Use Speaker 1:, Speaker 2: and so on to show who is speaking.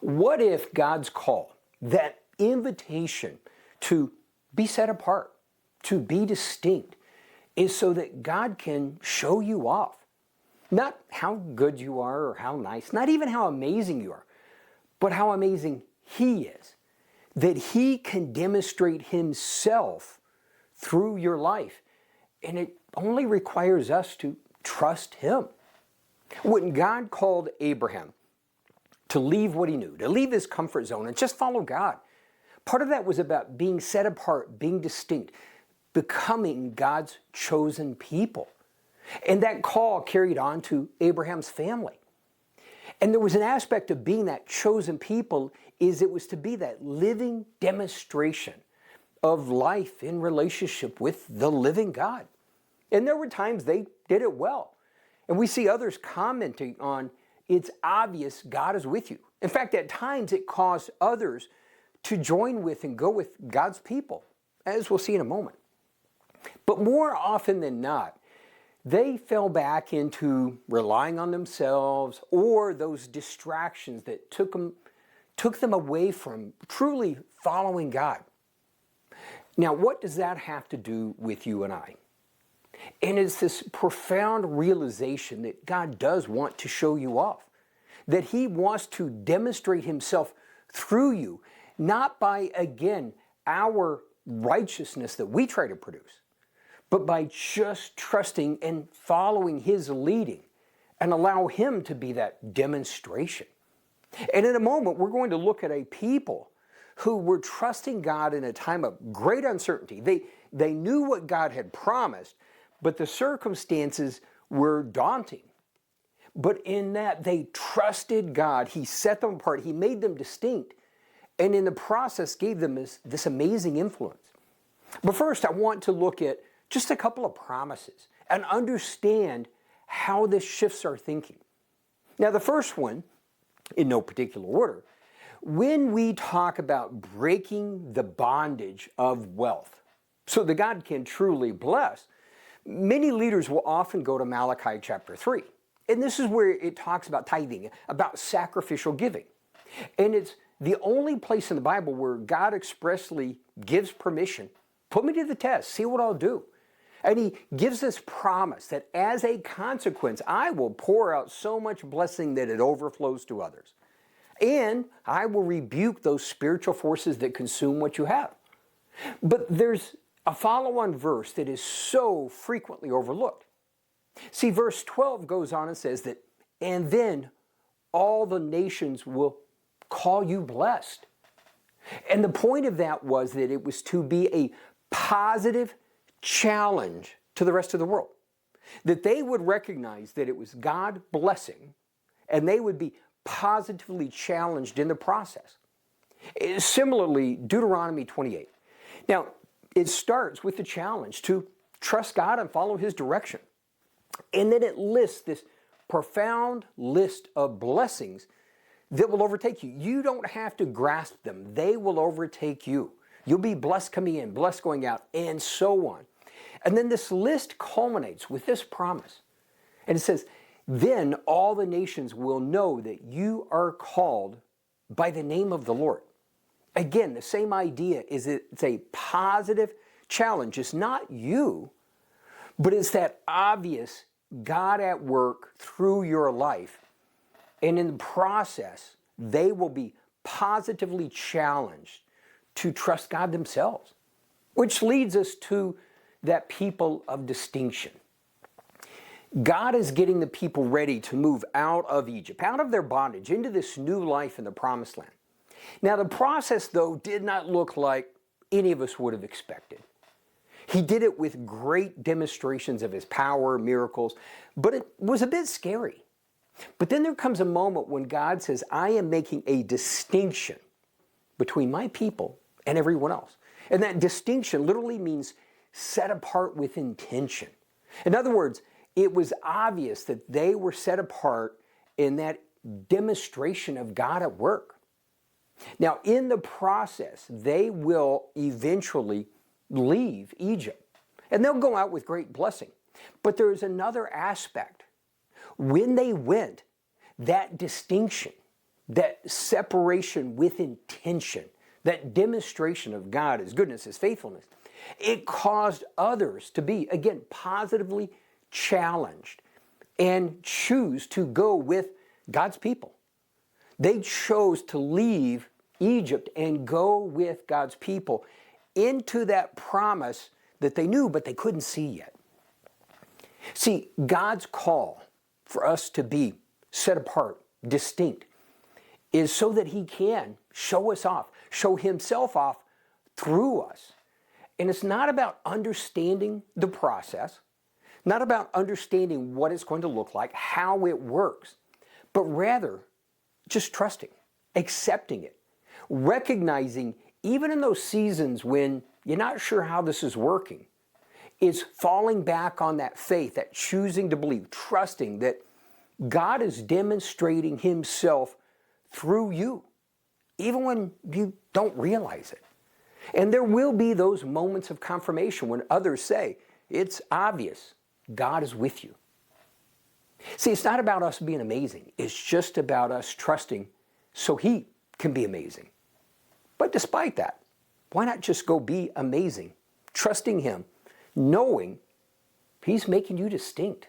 Speaker 1: What if God's call, that invitation to be set apart, to be distinct, is so that God can show you off? Not how good you are or how nice, not even how amazing you are, but how amazing He is. That He can demonstrate Himself through your life. And it only requires us to trust Him. When God called Abraham to leave what he knew, to leave his comfort zone and just follow God, part of that was about being set apart, being distinct, becoming God's chosen people. And that call carried on to Abraham's family. And there was an aspect of being that chosen people is it was to be that living demonstration of life in relationship with the living God. And there were times they did it well. And we see others commenting on, it's obvious God is with you. In fact, at times it caused others to join with and go with God's people, as we'll see in a moment. But more often than not, they fell back into relying on themselves or those distractions that took them away from truly following God. Now, what does that have to do with you and I? And it's this profound realization that God does want to show you off, that He wants to demonstrate Himself through you, not by, again, our righteousness that we try to produce, but by just trusting and following His leading and allow Him to be that demonstration. And in a moment, we're going to look at a people who were trusting God in a time of great uncertainty. They knew what God had promised, but the circumstances were daunting. But in that, they trusted God. He set them apart. He made them distinct. And in the process, gave them this amazing influence. But first, I want to look at just a couple of promises and understand how this shifts our thinking. Now, the first one, in no particular order, when we talk about breaking the bondage of wealth so that God can truly bless, many leaders will often go to Malachi chapter 3. And this is where it talks about tithing, about sacrificial giving. And it's the only place in the Bible where God expressly gives permission. Put me to the test, see what I'll do. And He gives this promise that as a consequence, I will pour out so much blessing that it overflows to others. And I will rebuke those spiritual forces that consume what you have. But there's a follow-on verse that is so frequently overlooked. See, verse 12 goes on and says that, and then all the nations will call you blessed. And the point of that was that it was to be a positive challenge to the rest of the world. That they would recognize that it was God blessing, and they would be positively challenged in the process. Similarly, Deuteronomy 28. Now, it starts with the challenge to trust God and follow His direction. And then it lists this profound list of blessings that will overtake you. You don't have to grasp them. They will overtake you. You'll be blessed coming in, blessed going out, and so on. And then this list culminates with this promise. And it says, then all the nations will know that you are called by the name of the Lord. Again, the same idea is it's a positive challenge. It's not you, but it's that obvious God at work through your life. And in the process, they will be positively challenged to trust God themselves, which leads us to that people of distinction. God is getting the people ready to move out of Egypt, out of their bondage, into this new life in the Promised Land. Now, the process, though, did not look like any of us would have expected. He did it with great demonstrations of His power, miracles, but it was a bit scary. But then there comes a moment when God says, I am making a distinction between my people and everyone else. And that distinction literally means set apart with intention. In other words, it was obvious that they were set apart in that demonstration of God at work. Now, in the process, they will eventually leave Egypt, and they'll go out with great blessing. But there is another aspect. When they went, that distinction that separation with intention, that demonstration of God, His goodness, His faithfulness, it caused others to be, again, positively challenged and choose to go with God's people. They chose to leave Egypt and go with God's people into that promise that they knew but they couldn't see yet. See, God's call for us to be set apart, distinct, is so that He can show us off, show Himself off through us. And it's not about understanding the process, not about understanding what it's going to look like, how it works, but rather just trusting, accepting it, recognizing even in those seasons when you're not sure how this is working, is falling back on that faith, that choosing to believe, trusting that God is demonstrating Himself through you, even when you don't realize it. And there will be those moments of confirmation when others say, it's obvious, God is with you. See, it's not about us being amazing. It's just about us trusting so He can be amazing. But despite that, why not just go be amazing, trusting Him, knowing He's making you distinct?